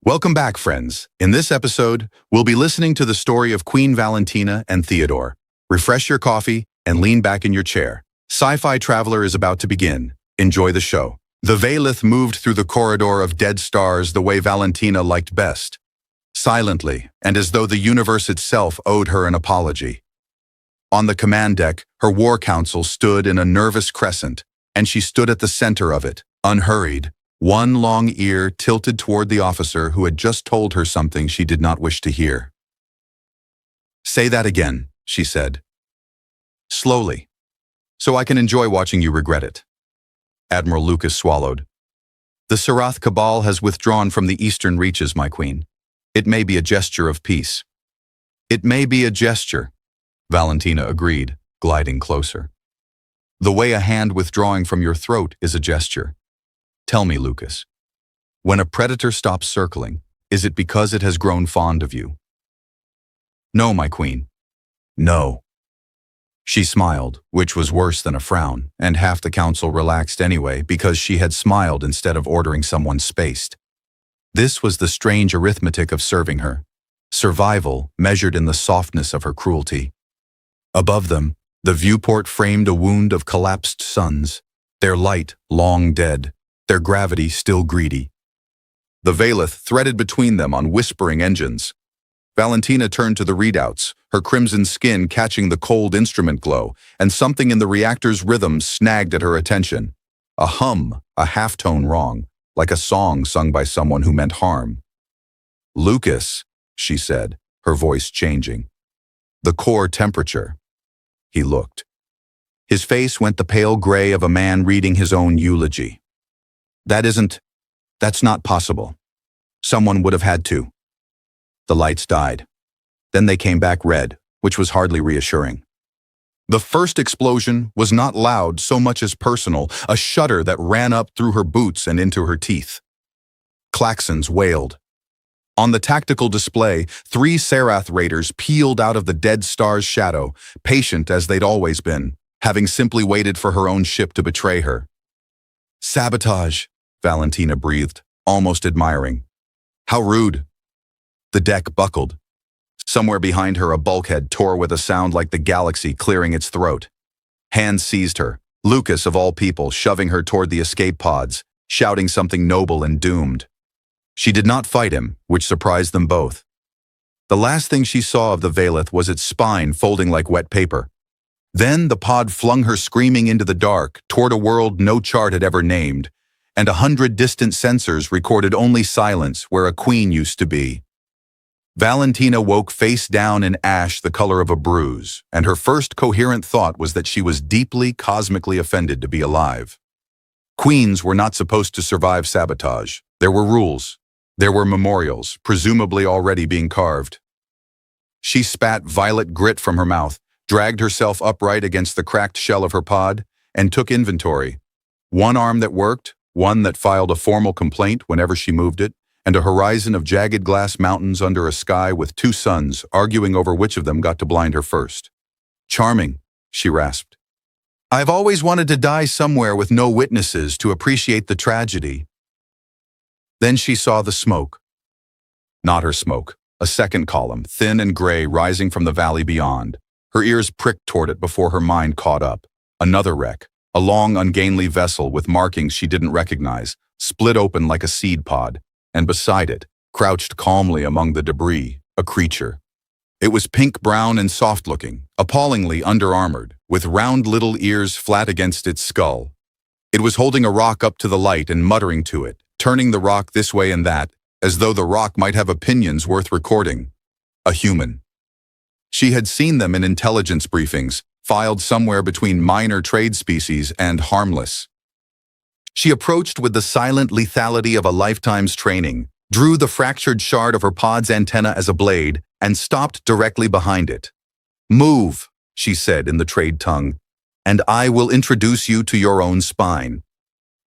Welcome back, friends. In this episode, we'll be listening to the story of Queen Valentina and Theodore. Refresh your coffee and lean back in your chair. Sci-Fi Traveler is about to begin. Enjoy the show. The Valeth moved through the corridor of dead stars the way Valentina liked best, silently, and as though the universe itself owed her an apology. On the command deck, her war council stood in a nervous crescent, and she stood at the center of it, unhurried, one long ear tilted toward the officer who had just told her something she did not wish to hear. "Say that again," she said. "Slowly, so I can enjoy watching you regret it." Admiral Lucas swallowed. "The Sarath Cabal has withdrawn from the eastern reaches, my queen. It may be a gesture of peace." "It may be a gesture," Valentina agreed, gliding closer. "The way a hand withdrawing from your throat is a gesture. Tell me, Lucas, when a predator stops circling, is it because it has grown fond of you?" "No, my queen. No." She smiled, which was worse than a frown, and half the council relaxed anyway because she had smiled instead of ordering someone spaced. This was the strange arithmetic of serving her. Survival measured in the softness of her cruelty. Above them, the viewport framed a wound of collapsed suns, their light long dead, their gravity still greedy. The Valeth threaded between them on whispering engines. Valentina turned to the readouts, her crimson skin catching the cold instrument glow, and something in the reactor's rhythm snagged at her attention. A hum, a halftone wrong, like a song sung by someone who meant harm. "Lucas," she said, her voice changing. "The core temperature." He looked. His face went the pale gray of a man reading his own eulogy. That's not possible. Someone would have had to." The lights died. Then they came back red, which was hardly reassuring. The first explosion was not loud so much as personal, a shudder that ran up through her boots and into her teeth. Klaxons wailed. On the tactical display, 3 Sarath raiders peeled out of the dead star's shadow, patient as they'd always been, having simply waited for her own ship to betray her. "Sabotage," Valentina breathed, almost admiring. "How rude." The deck buckled. Somewhere behind her, a bulkhead tore with a sound like the galaxy clearing its throat. Hands seized her, Lucas of all people shoving her toward the escape pods, shouting something noble and doomed. She did not fight him, which surprised them both. The last thing she saw of the Valeth was its spine folding like wet paper. Then the pod flung her screaming into the dark, toward a world no chart had ever named, and 100 distant sensors recorded only silence where a queen used to be. Valentina woke face down in ash the color of a bruise, and her first coherent thought was that she was deeply, cosmically offended to be alive. Queens were not supposed to survive sabotage. There were rules. There were memorials, presumably already being carved. She spat violet grit from her mouth, dragged herself upright against the cracked shell of her pod, and took inventory. One arm that worked, one that filed a formal complaint whenever she moved it, and a horizon of jagged glass mountains under a sky with 2 suns arguing over which of them got to blind her first. "Charming," she rasped. "I've always wanted to die somewhere with no witnesses to appreciate the tragedy." Then she saw the smoke. Not her smoke, a second column, thin and gray, rising from the valley beyond. Her ears pricked toward it before her mind caught up. Another wreck, a long, ungainly vessel with markings she didn't recognize, split open like a seed pod, and beside it, crouched calmly among the debris, a creature. It was pink-brown and soft-looking, appallingly under-armored, with round little ears flat against its skull. It was holding a rock up to the light and muttering to it, turning the rock this way and that, as though the rock might have opinions worth recording. A human. She had seen them in intelligence briefings, filed somewhere between minor trade species and harmless. She approached with the silent lethality of a lifetime's training, drew the fractured shard of her pod's antenna as a blade, and stopped directly behind it. "Move," she said in the trade tongue, "and I will introduce you to your own spine."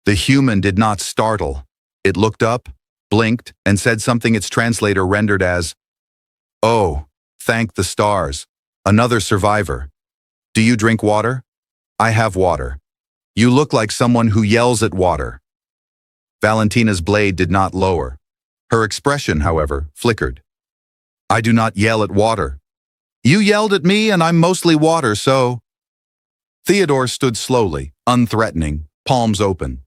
The human did not startle. It looked up, blinked, and said something its translator rendered as, "Oh, thank the stars. Another survivor. Do you drink water? I have water. You look like someone who yells at water." Valentina's blade did not lower. Her expression, however, flickered. I do not yell at water. You yelled at me and I'm mostly water, so… Theodore stood slowly, unthreatening, palms open.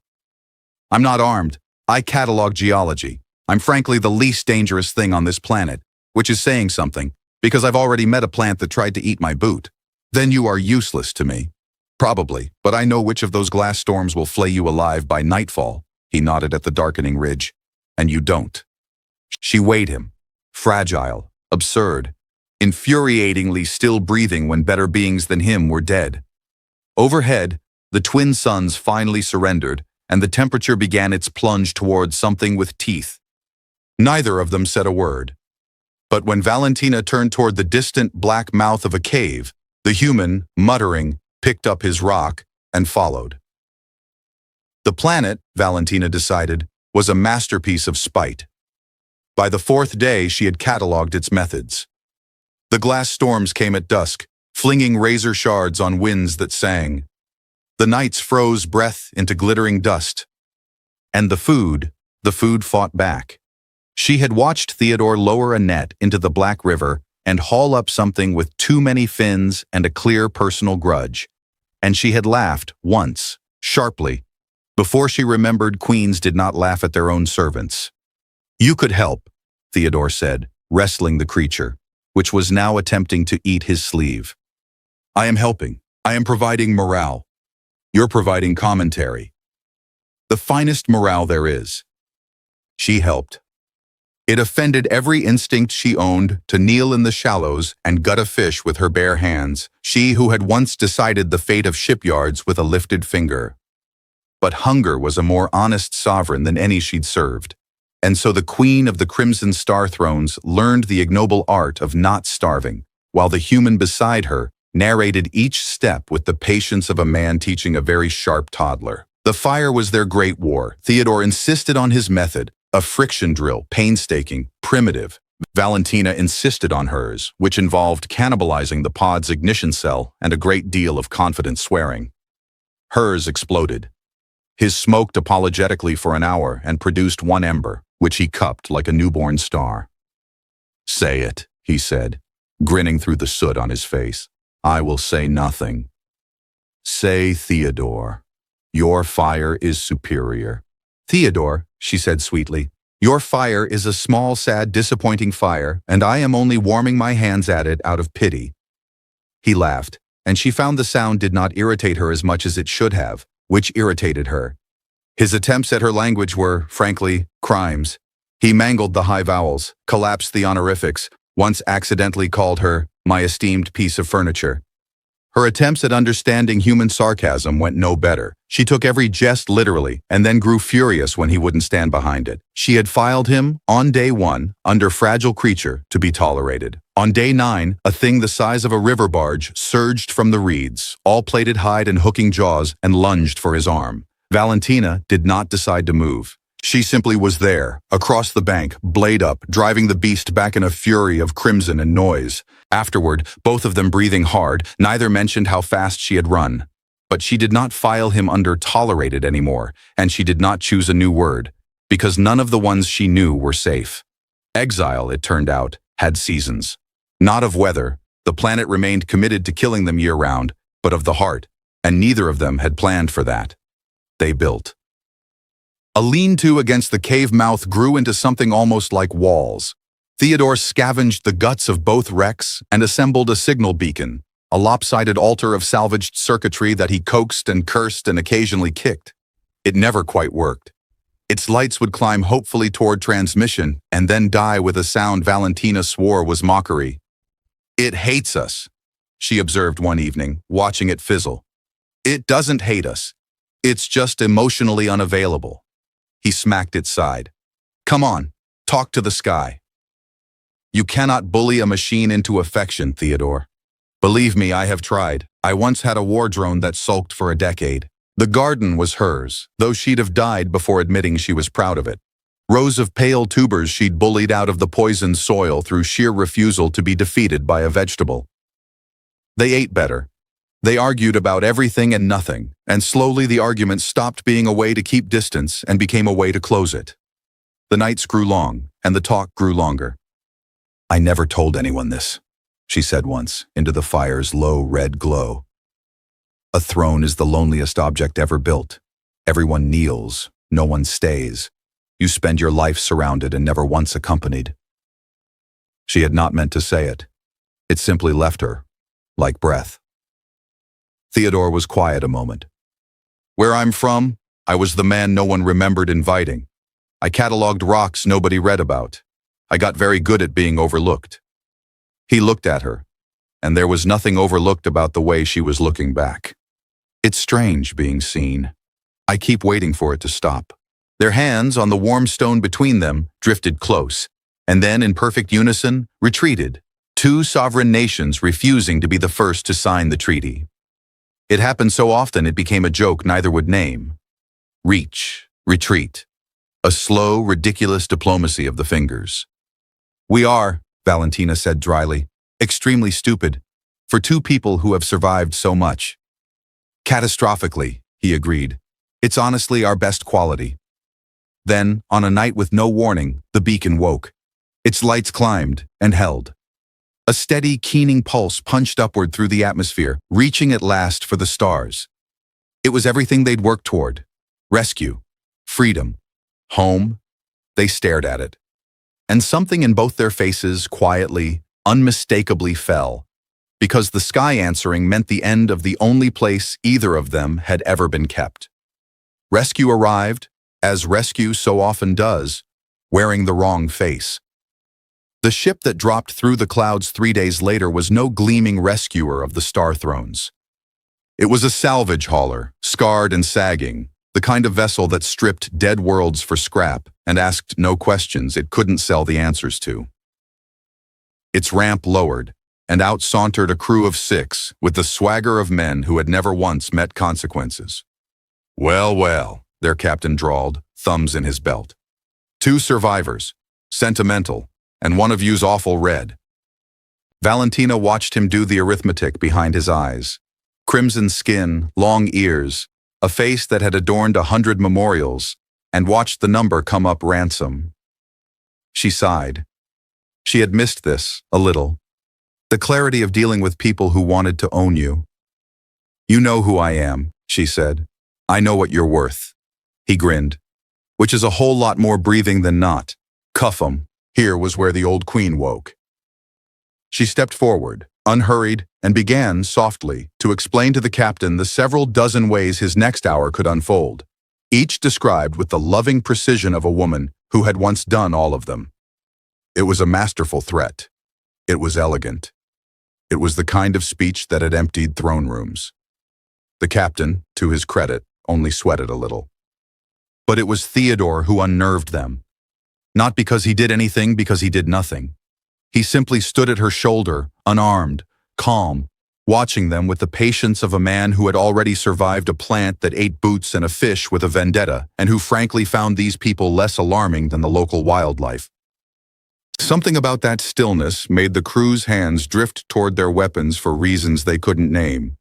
I'm not armed. I catalog geology. I'm frankly the least dangerous thing on this planet, which is saying something, because I've already met a plant that tried to eat my boot. Then you are useless to me. Probably, but I know which of those glass storms will flay you alive by nightfall. He nodded at the darkening ridge. And you don't. She weighed him. Fragile, absurd, infuriatingly still breathing when better beings than him were dead. Overhead, the twin suns finally surrendered, and the temperature began its plunge towards something with teeth. Neither of them said a word. But when Valentina turned toward the distant black mouth of a cave, the human, muttering, picked up his rock and followed. The planet, Valentina decided, was a masterpiece of spite. By the fourth day, she had catalogued its methods. The glass storms came at dusk, flinging razor shards on winds that sang. The nights froze breath into glittering dust. And the food fought back. She had watched Theodore lower a net into the Black River and haul up something with too many fins and a clear personal grudge. And she had laughed once, sharply, before she remembered queens did not laugh at their own servants. You could help, Theodore said, wrestling the creature, which was now attempting to eat his sleeve. I am helping. I am providing morale. You're providing commentary. The finest morale there is. She helped. It offended every instinct she owned to kneel in the shallows and gut a fish with her bare hands, she who had once decided the fate of shipyards with a lifted finger. But hunger was a more honest sovereign than any she'd served. And so the queen of the Crimson Star Thrones learned the ignoble art of not starving, while the human beside her narrated each step with the patience of a man teaching a very sharp toddler. The fire was their great war. Theodore insisted on his method, a friction drill, painstaking, primitive. Valentina insisted on hers, which involved cannibalizing the pod's ignition cell and a great deal of confident swearing. Hers exploded. His smoked apologetically for an hour and produced one ember, which he cupped like a newborn star. Say it, he said, grinning through the soot on his face. I will say nothing. Say, Theodore, your fire is superior. Theodore, she said sweetly, your fire is a small, sad, disappointing fire, and I am only warming my hands at it out of pity. He laughed, and she found the sound did not irritate her as much as it should have, which irritated her. His attempts at her language were, frankly, crimes. He mangled the high vowels, collapsed the honorifics, once accidentally called her my esteemed piece of furniture. Her attempts at understanding human sarcasm went no better. She took every jest literally and then grew furious when he wouldn't stand behind it. She had filed him, on day 1, under fragile creature, to be tolerated. On day 9, a thing the size of a river barge surged from the reeds, all plated hide and hooking jaws, and lunged for his arm. Valentina did not decide to move. She simply was there, across the bank, blade up, driving the beast back in a fury of crimson and noise. Afterward, both of them breathing hard, neither mentioned how fast she had run. But she did not file him under tolerated anymore, and she did not choose a new word, because none of the ones she knew were safe. Exile, it turned out, had seasons. Not of weather, the planet remained committed to killing them year-round, but of the heart, and neither of them had planned for that. They built. A lean-to against the cave mouth grew into something almost like walls. Theodore scavenged the guts of both wrecks and assembled a signal beacon, a lopsided altar of salvaged circuitry that he coaxed and cursed and occasionally kicked. It never quite worked. Its lights would climb hopefully toward transmission and then die with a sound Valentina swore was mockery. It hates us, she observed one evening, watching it fizzle. It doesn't hate us. It's just emotionally unavailable. He smacked its side. Come on, talk to the sky. You cannot bully a machine into affection, Theodore. Believe me, I have tried. I once had a war drone that sulked for a decade. The garden was hers, though she'd have died before admitting she was proud of it. Rows of pale tubers she'd bullied out of the poisoned soil through sheer refusal to be defeated by a vegetable. They ate better. They argued about everything and nothing, and slowly the argument stopped being a way to keep distance and became a way to close it. The nights grew long, and the talk grew longer. "I never told anyone this," she said once, into the fire's low red glow. "A throne is the loneliest object ever built. Everyone kneels, no one stays. You spend your life surrounded and never once accompanied." She had not meant to say it. It simply left her, like breath. Theodore was quiet a moment. "Where I'm from, I was the man no one remembered inviting. I catalogued rocks nobody read about. I got very good at being overlooked." He looked at her, and there was nothing overlooked about the way she was looking back. "It's strange being seen. I keep waiting for it to stop." Their hands, on the warm stone between them, drifted close, and then, in perfect unison, retreated, two sovereign nations refusing to be the first to sign the treaty. It happened so often it became a joke neither would name. Reach, retreat. A slow, ridiculous diplomacy of the fingers. "We are," Valentina said dryly, "extremely stupid, for two people who have survived so much." "Catastrophically," he agreed. "It's honestly our best quality." Then, on a night with no warning, the beacon woke. Its lights climbed and held. A steady, keening pulse punched upward through the atmosphere, reaching at last for the stars. It was everything they'd worked toward. Rescue, freedom, home. They stared at it. And something in both their faces quietly, unmistakably fell, because the sky answering meant the end of the only place either of them had ever been kept. Rescue arrived, as rescue so often does, wearing the wrong face. The ship that dropped through the clouds 3 days later was no gleaming rescuer of the Star Thrones. It was a salvage hauler, scarred and sagging, the kind of vessel that stripped dead worlds for scrap and asked no questions it couldn't sell the answers to. Its ramp lowered, and out sauntered a crew of 6 with the swagger of men who had never once met consequences. "Well, well," their captain drawled, thumbs in his belt. "2 survivors, sentimental, and one of you's awful red." Valentina watched him do the arithmetic behind his eyes. Crimson skin, long ears, a face that had adorned 100 memorials, and watched the number come up ransom. She sighed. She had missed this, a little. The clarity of dealing with people who wanted to own you. "You know who I am," she said. "I know what you're worth." He grinned. "Which is a whole lot more breathing than not. Cuff 'em." Here was where the old queen woke. She stepped forward, unhurried, and began, softly, to explain to the captain the several dozen ways his next hour could unfold, each described with the loving precision of a woman who had once done all of them. It was a masterful threat. It was elegant. It was the kind of speech that had emptied throne rooms. The captain, to his credit, only sweated a little. But it was Theodore who unnerved them. Not because he did anything, because he did nothing. He simply stood at her shoulder, unarmed, calm, watching them with the patience of a man who had already survived a plant that ate boots and a fish with a vendetta, and who frankly found these people less alarming than the local wildlife. Something about that stillness made the crew's hands drift toward their weapons for reasons they couldn't name.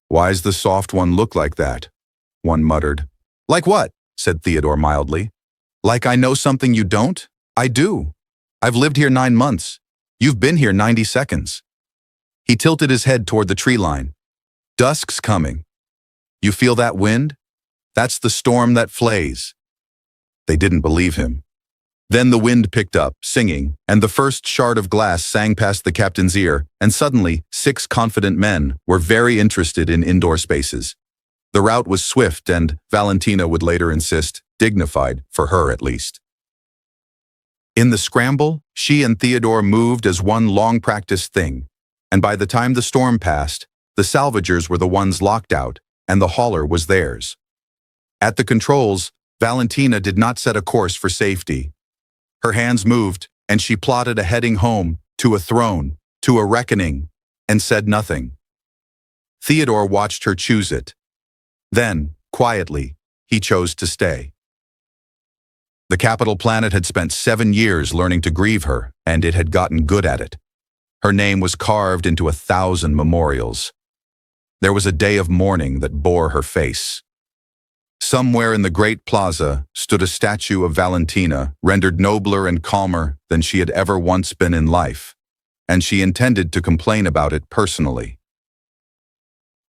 "Why's the soft one look like that?" one muttered. "Like what?" said Theodore mildly. "Like I know something you don't? I do. I've lived here 9 months. You've been here 90 seconds. He tilted his head toward the tree line. "Dusk's coming. You feel that wind? That's the storm that flays." They didn't believe him. Then the wind picked up, singing, and the first shard of glass sang past the captain's ear, and suddenly 6 confident men were very interested in indoor spaces. The route was swift and, Valentina would later insist, dignified, for her at least. In the scramble, she and Theodore moved as one long-practiced thing, and by the time the storm passed, the salvagers were the ones locked out, and the hauler was theirs. At the controls, Valentina did not set a course for safety. Her hands moved, and she plotted a heading home, to a throne, to a reckoning, and said nothing. Theodore watched her choose it. Then, quietly, he chose to stay. The capital planet had spent 7 years learning to grieve her, and it had gotten good at it. Her name was carved into 1,000 memorials. There was a day of mourning that bore her face. Somewhere in the great plaza stood a statue of Valentina, rendered nobler and calmer than she had ever once been in life, and she intended to complain about it personally.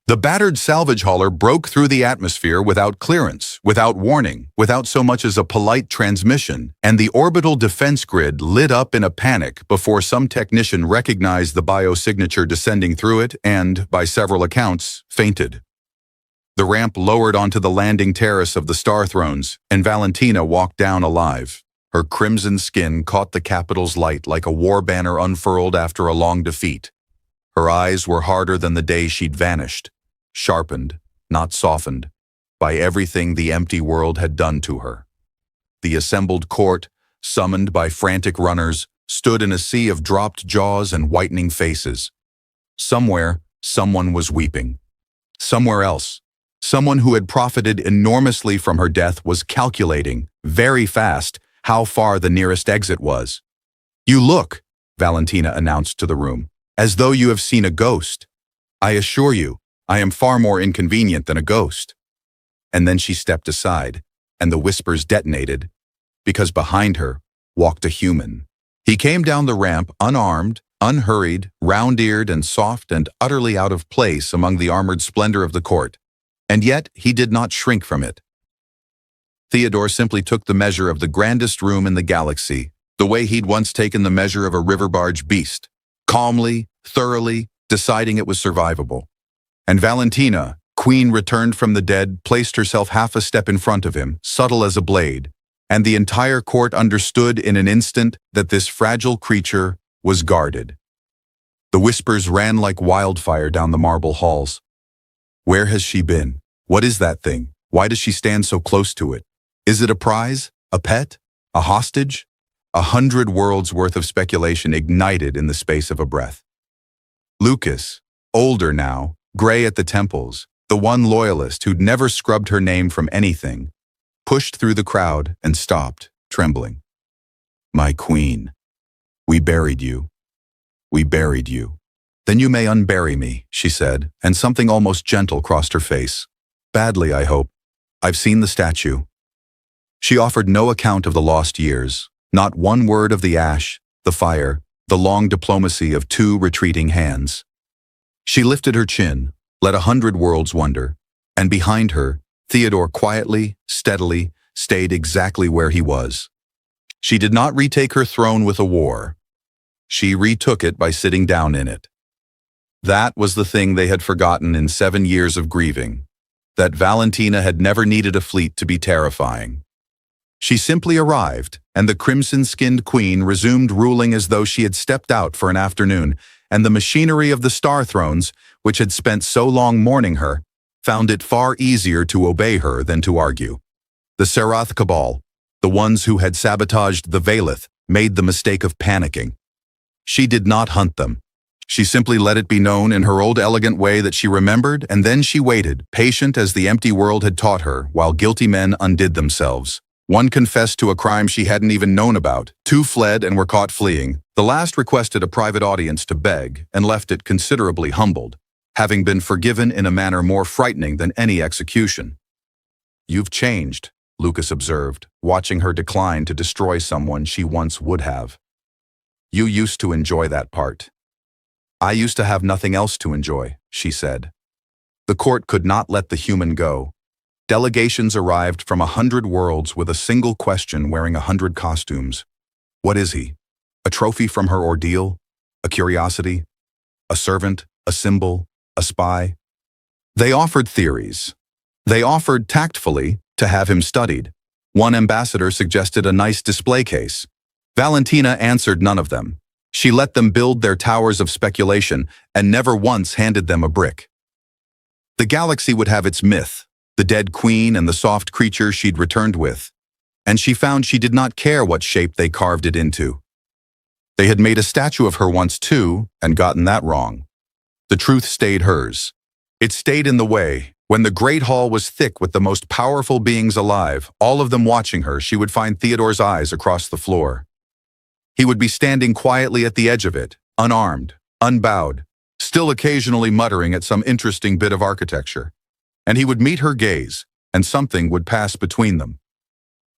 The battered salvage hauler broke through the atmosphere without clearance, without warning, without so much as a polite transmission, and the orbital defense grid lit up in a panic before some technician recognized the biosignature descending through it and, by several accounts, fainted. The ramp lowered onto the landing terrace of the Star Thrones, and Valentina walked down alive. Her crimson skin caught the capital's light like a war banner unfurled after a long defeat. Her eyes were harder than the day she'd vanished, sharpened, not softened, by everything the empty world had done to her. The assembled court, summoned by frantic runners, stood in a sea of dropped jaws and whitening faces. Somewhere, someone was weeping. Somewhere else, someone who had profited enormously from her death was calculating, very fast, how far the nearest exit was. "You look," Valentina announced to the room, "as though you have seen a ghost. I assure you, I am far more inconvenient than a ghost." And then she stepped aside, and the whispers detonated, because behind her walked a human. He came down the ramp unarmed, unhurried, round-eared and soft and utterly out of place among the armored splendor of the court. And yet he did not shrink from it. Theodore simply took the measure of the grandest room in the galaxy, the way he'd once taken the measure of a river barge beast, calmly, thoroughly, deciding it was survivable. And Valentina, queen returned from the dead, placed herself half a step in front of him, subtle as a blade, and the entire court understood in an instant that this fragile creature was guarded. The whispers ran like wildfire down the marble halls. Where has she been? What is that thing? Why does she stand so close to it? Is it a prize? A pet? A hostage? 100 worlds worth of speculation ignited in the space of a breath. Lucas, older now, gray at the temples, the one loyalist who'd never scrubbed her name from anything, pushed through the crowd and stopped, trembling. "My queen, we buried you. We buried you." "Then you may unbury me," she said, and something almost gentle crossed her face. "Badly, I hope. I've seen the statue." She offered no account of the lost years, not one word of the ash, the fire, the long diplomacy of two retreating hands. She lifted her chin, let 100 worlds wonder, and behind her, Theodore quietly, steadily, stayed exactly where he was. She did not retake her throne with a war. She retook it by sitting down in it. That was the thing they had forgotten in 7 years of grieving, that Valentina had never needed a fleet to be terrifying. She simply arrived, and the crimson-skinned queen resumed ruling as though she had stepped out for an afternoon, and the machinery of the Star Thrones, which had spent so long mourning her, found it far easier to obey her than to argue. The Serath cabal, the ones who had sabotaged the Valeth, made the mistake of panicking. She did not hunt them. She simply let it be known in her old elegant way that she remembered, and then she waited, patient as the empty world had taught her, while guilty men undid themselves. One confessed to a crime she hadn't even known about. 2 fled and were caught fleeing. The last requested a private audience to beg, and left it considerably humbled, having been forgiven in a manner more frightening than any execution. "You've changed," Lucas observed, watching her decline to destroy someone she once would have. "You used to enjoy that part." "I used to have nothing else to enjoy," she said. The court could not let the human go. Delegations arrived from 100 worlds with a single question wearing 100 costumes. What is he? A trophy from her ordeal? A curiosity? A servant? A symbol? A spy? They offered theories. They offered tactfully to have him studied. One ambassador suggested a nice display case. Valentina answered none of them. She let them build their towers of speculation and never once handed them a brick. The galaxy would have its myth, the dead queen and the soft creature she'd returned with, and she found she did not care what shape they carved it into. They had made a statue of her once too, and gotten that wrong. The truth stayed hers. It stayed in the way. When the great hall was thick with the most powerful beings alive, all of them watching her, she would find Theodore's eyes across the floor. He would be standing quietly at the edge of it, unarmed, unbowed, still occasionally muttering at some interesting bit of architecture. And he would meet her gaze, and something would pass between them.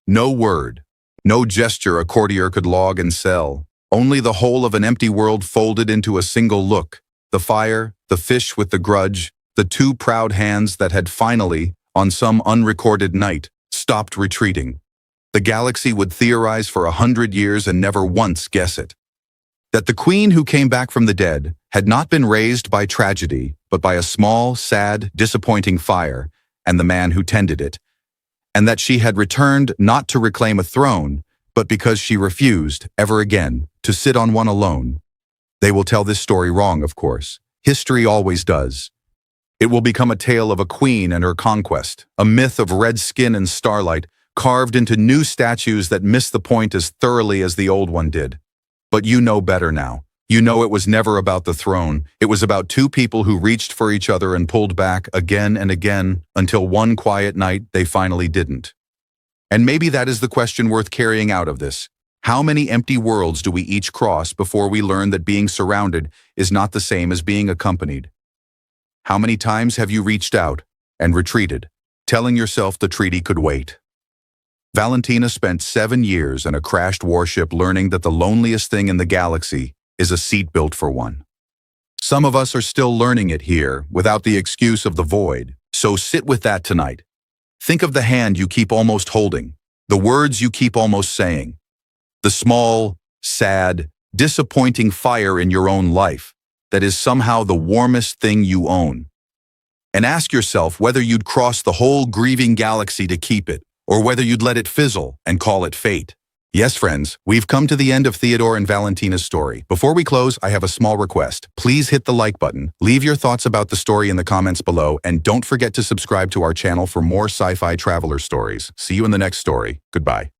No word, no gesture a courtier could log and sell, only the whole of an empty world folded into a single look. The fire, the fish with the grudge, the two proud hands that had finally, on some unrecorded night, stopped retreating. The galaxy would theorize for 100 years and never once guess it. That the queen who came back from the dead had not been raised by tragedy, but by a small, sad, disappointing fire, and the man who tended it, and that she had returned not to reclaim a throne, but because she refused, ever again, to sit on one alone. They will tell this story wrong, of course. History always does. It will become a tale of a queen and her conquest, a myth of red skin and starlight, carved into new statues that miss the point as thoroughly as the old one did. But you know better now. You know it was never about the throne. It was about two people who reached for each other and pulled back again and again until one quiet night they finally didn't. And maybe that is the question worth carrying out of this. How many empty worlds do we each cross before we learn that being surrounded is not the same as being accompanied? How many times have you reached out and retreated, telling yourself the treaty could wait? Valentina spent 7 years in a crashed warship learning that the loneliest thing in the galaxy is a seat built for one. Some of us are still learning it here without the excuse of the void, so sit with that tonight. Think of the hand you keep almost holding, the words you keep almost saying, the small, sad, disappointing fire in your own life that is somehow the warmest thing you own. And ask yourself whether you'd cross the whole grieving galaxy to keep it, or whether you'd let it fizzle and call it fate. Yes, friends, we've come to the end of Theodore and Valentina's story. Before we close, I have a small request. Please hit the like button, leave your thoughts about the story in the comments below, and don't forget to subscribe to our channel for more sci-fi traveler stories. See you in the next story. Goodbye.